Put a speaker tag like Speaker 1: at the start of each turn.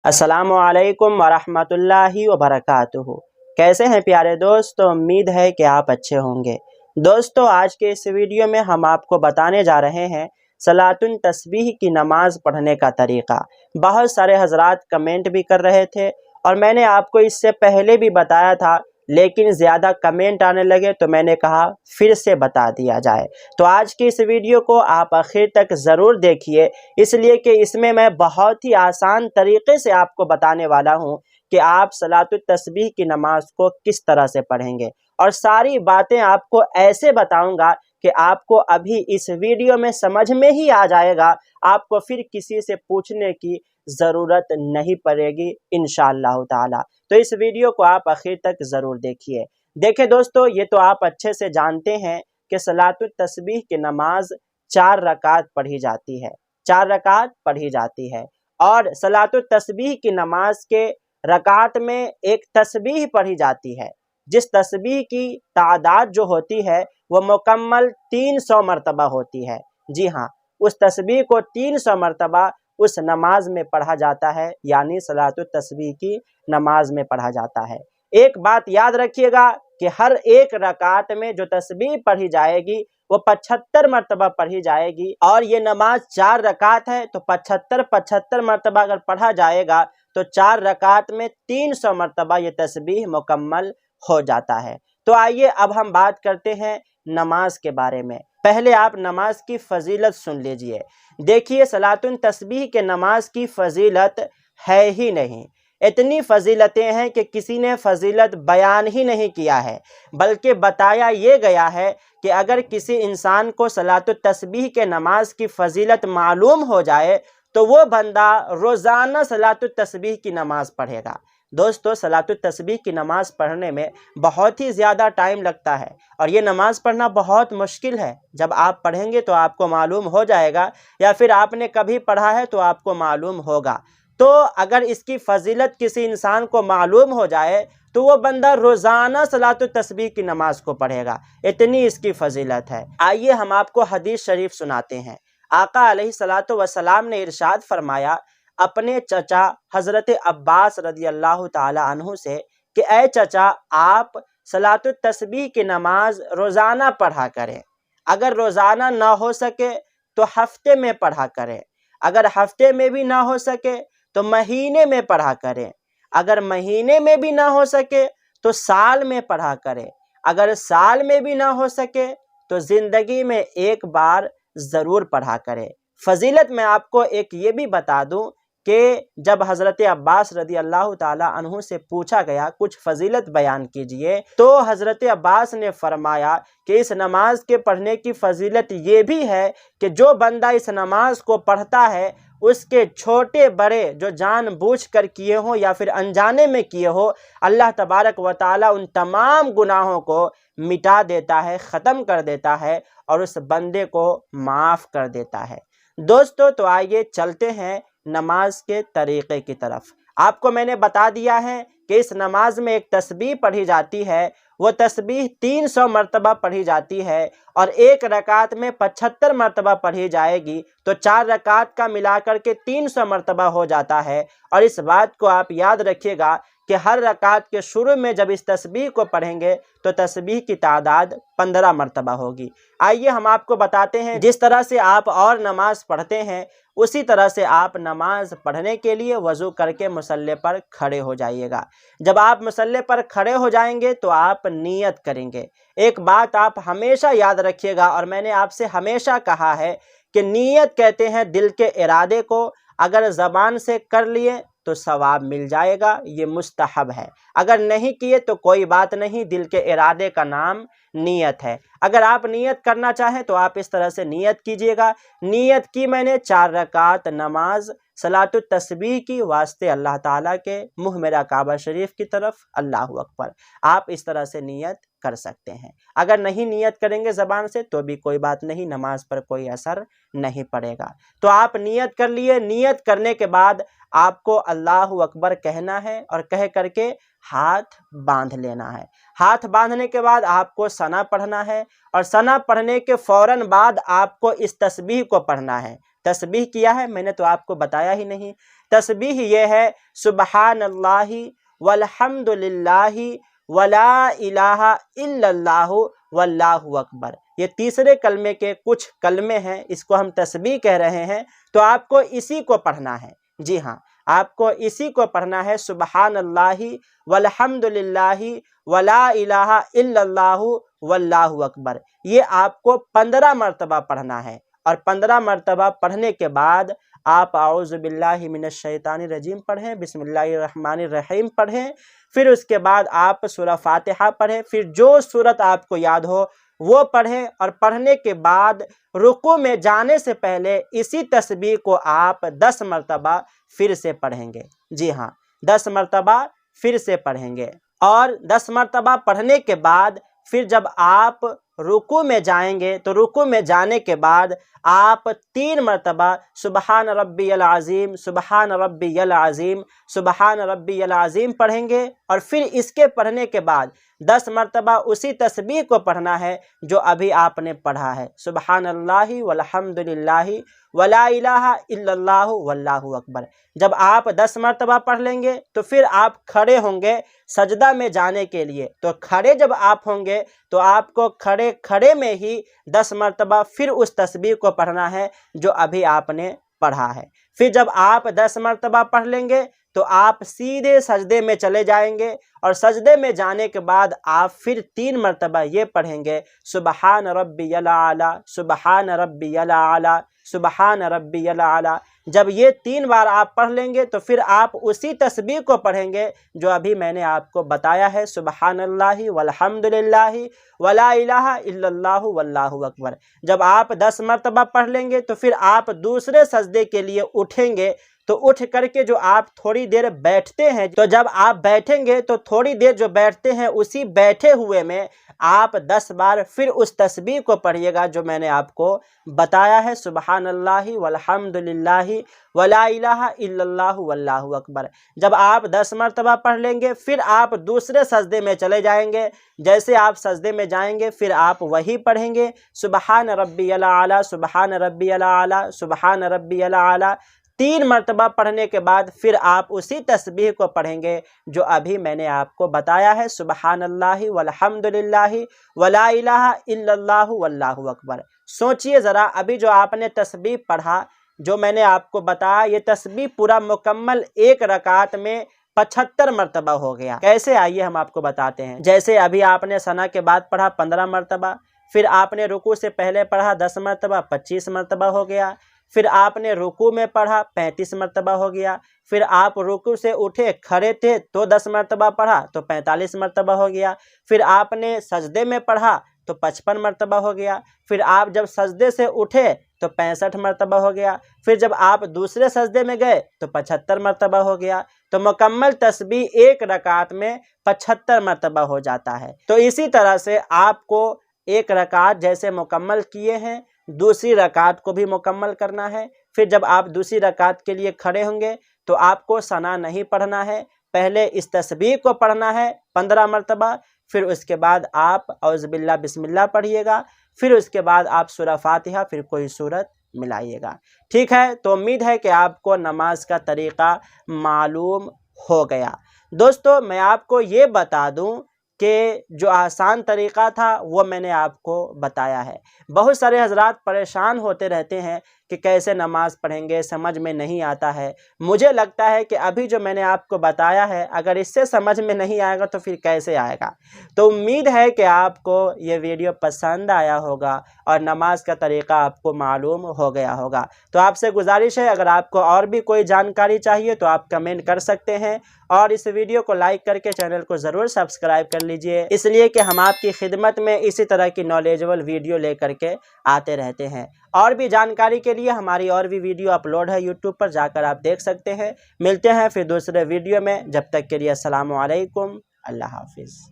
Speaker 1: अस्सलाम वालेकुम वरहमतुल्लाहि वबरकातुहू। कैसे हैं प्यारे दोस्तों, उम्मीद है कि आप अच्छे होंगे। दोस्तों, आज के इस वीडियो में हम आपको बताने जा रहे हैं सलातुन तस्बीह की नमाज पढ़ने का तरीक़ा। बहुत सारे हजरात कमेंट भी कर रहे थे और मैंने आपको इससे पहले भी बताया था, लेकिन ज़्यादा कमेंट आने लगे तो मैंने कहा फिर से बता दिया जाए। तो आज की इस वीडियो को आप आखिर तक ज़रूर देखिए, इसलिए कि इसमें मैं बहुत ही आसान तरीक़े से आपको बताने वाला हूँ कि आप सलातुत तस्बीह की नमाज को किस तरह से पढ़ेंगे, और सारी बातें आपको ऐसे बताऊँगा कि आपको अभी इस वीडियो में समझ में ही आ जाएगा। आपको फिर किसी से पूछने की ज़रूरत नहीं पड़ेगी इंशाअल्लाह ताला। तो इस वीडियो को आप आखिर तक ज़रूर देखिए। देखिए दोस्तों, ये तो आप अच्छे से जानते हैं कि सलातुत तस्बीह की नमाज 4 रकात पढ़ी जाती है, 4 रकात पढ़ी जाती है। और सलातुत तस्बीह की नमाज के रकात में एक तस्बीह पढ़ी जाती है, जिस तस्बीह की तादाद जो होती है वो मुकम्मल 300 मरतबा होती है। जी हाँ, उस तस्बीह को 300 मरतबा उस नमाज में पढ़ा जाता है, यानी सलातुत तस्बीह की नमाज में पढ़ा जाता है। एक बात याद रखिएगा कि हर एक रकात में जो तस्बीह पढ़ी जाएगी वो 75 मरतबा पढ़ी जाएगी, और ये नमाज 4 रकात है तो 75 मरतबा अगर पढ़ा जाएगा तो 4 रकात में 300 मरतबा ये तस्बीह मुकम्मल हो जाता है। तो आइए अब हम बात करते हैं नमाज के बारे में। पहले आप नमाज की फ़जीलत सुन लीजिए। देखिए, सलातुन तस्बीह के नमाज की फ़जीलत है ही नहीं। इतनी फ़जीलतें हैं कि किसी ने फ़जीलत बयान ही नहीं किया है, बल्कि बताया ये गया है कि अगर किसी इंसान को सलातुत तस्बीह के नमाज की फ़जीलत मालूम हो जाए तो वो बंदा रोज़ाना सलातुत तस्बीह की नमाज पढ़ेगा। दोस्तों, सलातुत तस्बीह की नमाज पढ़ने में बहुत ही ज़्यादा टाइम लगता है, और ये नमाज पढ़ना बहुत मुश्किल है। जब आप पढ़ेंगे तो आपको मालूम हो जाएगा, या फिर आपने कभी पढ़ा है तो आपको मालूम होगा। तो अगर इसकी फ़जीलत किसी इंसान को मालूम हो जाए तो वो बंदा रोज़ाना सलातुत तस्बीह की नमाज को पढ़ेगा, इतनी इसकी फ़जीलत है। आइए हम आपको हदीस शरीफ सुनाते हैं। आका अलैहिस्सलातु वस्सलाम ने इरशाद फरमाया अपने चचा हज़रत अब्बास रज़ियल्लाहु ताला अन्हु से कि ऐ चचा, आप सलातुत तस्बीह की नमाज रोज़ाना पढ़ा करें। अगर रोज़ाना ना हो सके तो हफ्ते में पढ़ा करें, अगर हफ्ते में भी ना हो सके तो महीने में पढ़ा करें, अगर महीने में भी ना हो सके तो साल में पढ़ा करें, अगर साल में भी ना हो सके तो ज़िंदगी में एक बार ज़रूर पढ़ा करें। फ़जीलत मैं आपको एक ये भी बता दूं कि जब हज़रत अब्बास रज़ी अल्लाह ताला अन्हु से पूछा गया कुछ फ़जीलत बयान कीजिए, तो हज़रत अब्बास ने फरमाया कि इस नमाज के पढ़ने की फ़जीलत ये भी है कि जो बंदा इस नमाज को पढ़ता है उसके छोटे बड़े जो जानबूझकर किए हों या फिर अनजाने में किए हो, अल्लाह तबारक व ताला उन तमाम गुनाहों को मिटा देता है, ख़त्म कर देता है और उस बंदे को माफ़ कर देता है। दोस्तों, तो आइए चलते हैं नमाज के तरीक़े की तरफ। आपको मैंने बता दिया है कि इस नमाज में एक तस्बीह पढ़ी जाती है, वो तस्बीह 300 मरतबा पढ़ी जाती है, और एक रकात में 75 मरतबा पढ़ी जाएगी, तो 4 रकात का मिलाकर के 300 मरतबा हो जाता है। और इस बात को आप याद रखिएगा कि हर रकात के शुरू में जब इस तस्बीह को पढ़ेंगे तो तस्बीह की तादाद 15 मरतबा होगी। आइए हम आपको बताते हैं, जिस तरह से आप और नमाज पढ़ते हैं उसी तरह से आप नमाज पढ़ने के लिए वज़ू करके मुसल्ले पर खड़े हो जाइएगा। जब आप मुसल्ले पर खड़े हो जाएंगे तो आप नियत करेंगे। एक बात आप हमेशा याद रखिएगा, और मैंने आपसे हमेशा कहा है कि नियत कहते हैं दिल के इरादे को। अगर ज़बान से कर लिए तो सवाब मिल जाएगा, ये मुस्तहब है। अगर नहीं किए तो कोई बात नहीं, दिल के इरादे का नाम नियत है। अगर आप नियत करना चाहें तो आप इस तरह से नियत कीजिएगा, नियत की मैंने 4 रकात नमाज सलातुत तस्बीह की वास्ते अल्लाह ताला के, मुँह मेरा काबा शरीफ की तरफ, अल्लाहु अकबर। आप इस तरह से नियत कर सकते हैं। अगर नहीं नियत करेंगे ज़बान से तो भी कोई बात नहीं, नमाज पर कोई असर नहीं पड़ेगा। तो आप नियत कर लिए, नियत करने के बाद आपको अल्लाहु अकबर कहना है और कह करके हाथ बांध लेना है। हाथ बांधने के बाद आपको सना पढ़ना है, और सना पढ़ने के फ़ौरन बाद आपको इस तस्बीह को पढ़ना है। तस्बीह किया है मैंने तो आपको बताया ही नहीं। तस्बीह ये है सुबहानल्लाहि वल्हम्दुलिल्लाहि वला इलाहा इल्लल्लाहु वल्लाहु अकबर। ये तीसरे कलमे के कुछ कलमे हैं, इसको हम तस्बीह कह रहे हैं। तो आपको इसी को पढ़ना है। जी हाँ, आपको इसी को पढ़ना है, सुबहानल्लाहि वल्हम्दुलिल्लाहि वला इलाहा इल्लल्लाहु वल्लाहु अकबर। ये आपको 15 मरतबा पढ़ना है। और 15 मरतबा पढ़ने के बाद आप आऊज़ु बिल्लाहि मिनश शैतानिर रजीम पढ़ें, बिस्मिल्लाहिर रहमानिर रहीम पढ़ें। फिर उसके बाद आप सूरह फातिहा पढ़ें। फिर जो सूरत आपको याद हो वो पढ़ें। और पढ़ने के बाद रुकू में जाने से पहले इसी तस्बीह को आप 10 मरतबा फिर से पढ़ेंगे। जी हाँ, 10 मरतबा फिर से पढ़ेंगे। और 10 मरतबा पढ़ने के बाद फिर जब आप रुकू में जाएंगे तो रुकू में जाने के बाद आप 3 मरतबा सुबहान रब्बियल अज़ीम, सुबहान रब्बियल अज़ीम, सुबहान रब्बियल अज़ीम पढ़ेंगे। और फिर इसके पढ़ने के बाद 10 मरतबा उसी तस्बीह को पढ़ना है जो अभी आपने पढ़ा है, सुबहानल्लाहि वल्हम्दुलिल्लाहि वला इलाहा इल्लल्लाहु वल्लाहु अकबर। जब आप 10 मरतबा पढ़ लेंगे तो फिर आप खड़े होंगे सजदा में जाने के लिए। तो खड़े जब आप होंगे तो आपको खड़े खड़े में ही 10 मरतबा फिर उस तस्बीह को पढ़ना है जो अभी आपने पढ़ा है। फिर जब आप 10 मरतबा पढ़ लेंगे तो आप सीधे सजदे में चले जाएंगे। और सजदे में जाने के बाद आप फिर 3 मरतबा ये पढ़ेंगे, सुबहान रब्बियल आला, सुबहान रब्बियल आला, सुबहान रब्बियल आला। जब ये 3 बार आप पढ़ लेंगे तो फिर आप उसी तस्बीह को पढ़ेंगे जो अभी मैंने आपको बताया है, सुबहानल्लाहि वल्हम्दुलिल्लाहि वला इलाहा इल्लल्लाहु वल्लाहु अकबर। जब आप 10 मरतबा पढ़ लेंगे तो फिर आप दूसरे सजदे के लिए उठेंगे। तो उठ करके जो आप थोड़ी देर बैठते हैं, तो जब आप बैठेंगे तो थोड़ी देर जो बैठते हैं उसी बैठे हुए में आप 10 बार फिर उस तस्बीह को पढ़िएगा जो मैंने आपको बताया है, सुबहानल्लाहि वल्हम्दुलिल्लाहि वला इलाहा इल्लल्लाहु वल्लाहु अकबर। जब आप 10 मरतबा पढ़ लेंगे फिर आप दूसरे सजदे में चले जाएंगे। जैसे आप सजदे में जाएंगे फिर आप वही पढ़ेंगे, सुबहान रब्बियल आला, सुबहान रब्बियल आला, सुबहान रब्बियल आला। 3 मरतबा पढ़ने के बाद फिर आप उसी तस्बीह को पढ़ेंगे जो अभी मैंने आपको बताया है, सुबहानल्लाहि वल्हम्दुलिल्लाहि वला इलाहा इल्लल्लाहु वल्लाहु अकबर। सोचिए ज़रा, अभी जो आपने तस्बीह पढ़ा जो मैंने आपको बताया, ये तस्बीह पूरा मुकम्मल एक रकात में 75 मरतबा हो गया। कैसे, आइए हम आपको बताते हैं। जैसे अभी आपने सना के बाद पढ़ा 15 मरतबा, फिर आपने रुकू से पहले पढ़ा 10 मरतबा, 25 मरतबा हो गया। फिर आपने रुकू में पढ़ा 35 मरतबा हो गया। फिर आप रुकू से उठे खड़े थे तो 10 मरतबा पढ़ा तो 45 मरतबा हो गया। फिर आपने सजदे में पढ़ा तो 55 मरतबा हो गया। फिर आप जब सजदे से उठे तो 65 मरतबा हो गया। फिर जब आप दूसरे सजदे में गए तो 75 मरतबा हो गया। तो मुकम्मल तस्बीह एक रकात में 75 मरतबा हो जाता है। तो इसी तरह से आपको एक रकात जैसे मुकम्मल किए हैं, दूसरी रकात को भी मुकम्मल करना है। फिर जब आप दूसरी रकात के लिए खड़े होंगे तो आपको सना नहीं पढ़ना है, पहले इस तस्बीह को पढ़ना है 15 मरतबा। फिर उसके बाद आप औज़ बिल्लाह बिस्मिल्लाह पढ़िएगा। फिर उसके बाद आप सूरह फातिहा फिर कोई सूरत मिलाइएगा। ठीक है, तो उम्मीद है कि आपको नमाज का तरीक़ा मालूम हो गया। दोस्तों, मैं आपको ये बता दूं कि जो आसान तरीक़ा था वो मैंने आपको बताया है। बहुत सारे हजरात परेशान होते रहते हैं कि कैसे नमाज़ पढ़ेंगे, समझ में नहीं आता है। मुझे लगता है कि अभी जो मैंने आपको बताया है, अगर इससे समझ में नहीं आएगा तो फिर कैसे आएगा। तो उम्मीद है कि आपको ये वीडियो पसंद आया होगा और नमाज का तरीक़ा आपको मालूम हो गया होगा। तो आपसे गुजारिश है, अगर आपको और भी कोई जानकारी चाहिए तो आप कमेंट कर सकते हैं। और इस वीडियो को लाइक करके चैनल को ज़रूर सब्सक्राइब कर लीजिए, इसलिए कि हम आपकी खिदमत में इसी तरह की नॉलेजेबल वीडियो लेकर के आते रहते हैं। और भी जानकारी के लिए हमारी और भी वीडियो अपलोड है यूट्यूब पर, जाकर आप देख सकते हैं। मिलते हैं फिर दूसरे वीडियो में, जब तक के लिए अस्सलामु अलैकुम, अल्लाह हाफिज़।